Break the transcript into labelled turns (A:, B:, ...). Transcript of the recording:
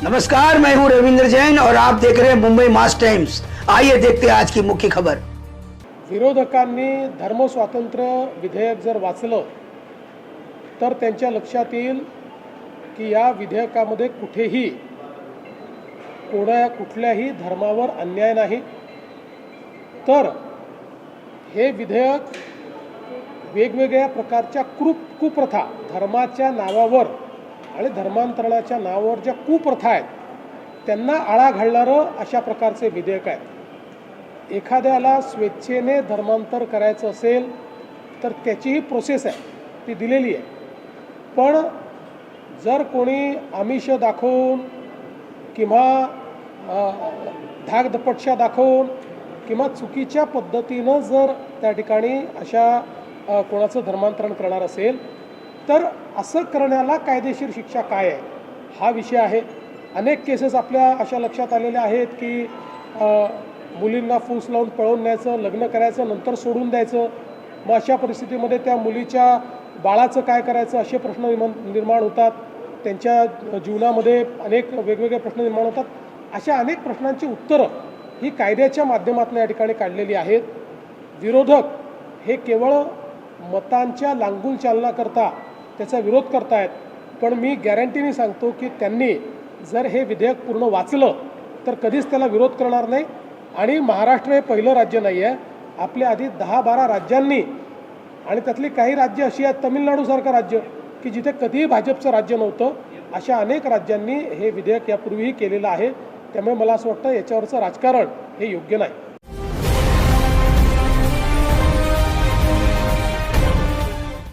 A: नमस्कार, मैं हूं रविंद्र जैन और आप देख रहे हैं मुंबई मास टाइम्स। आइए देखते हैं आज की मुख्य खबर।
B: विरोधकांनी धर्मस्वातंत्र्य विधेयक जर वाचलं तर त्यांच्या लक्षात येईल की या विधेयकामध्ये कुठेही कुठल्याही धर्मावर अन्याय नाही, तर हे विधेयक वेगवेगळ्या प्रकारच्या कुप्रथा धर्माच्या नावावर आणि धर्मांतरणाच्या नावावर ज्या कुप्रथा आहेत त्यांना आळा घालणारं अशा प्रकारचे विधेयक आहे। एखाद्याला स्वेच्छेने धर्मांतर करायचं असेल तर त्याचीही प्रोसेस आहे, ती दिलेली आहे। पण जर कोणी आमिष दाखवून किंवा धाकधपटशा दाखवून किंवा चुकीच्या पद्धतीनं जर त्या ठिकाणी अशा कोणाचं धर्मांतरण करणार असेल तर असं करण्याला कायदेशीर शिक्षा काय आहे हा विषय आहे। अनेक केसेस आपल्या अशा लक्षात आलेल्या आहेत की मुलींना फूस लावून पळवून न्यायचं, लग्न करायचं, नंतर सोडून द्यायचं। मग अशा परिस्थितीमध्ये त्या मुलीच्या बाळाचं काय करायचं असे प्रश्न निर्माण होतात। त्यांच्या जीवनामध्ये अनेक वेगवेगळे प्रश्न निर्माण होतात। अशा अनेक प्रश्नांची उत्तरं ही कायद्याच्या माध्यमातून या ठिकाणी काढलेली आहेत। विरोधक हे केवळ मतांच्या लांगुल चालनाकरता त्याचा विरोध करतायत, पण मी गॅरंटीने सांगतो की त्यांनी जर हे विधेयक पूर्ण वाचलं तर कधीच त्याला विरोध करणार नाही। आणि महाराष्ट्र हे पहिलं राज्य नाही आहे, आपल्या आधी 10-12 राज्यांनी आणि त्यातली काही राज्य अशी आहेत, तमिळनाडूसारखं राज्य की जिथे कधीही भाजपचं राज्य नव्हतं, अशा अनेक राज्यांनी हे विधेयक यापूर्वीही केलेलं आहे। त्यामुळे मला असं वाटतं याच्यावरचं राजकारण हे योग्य नाही।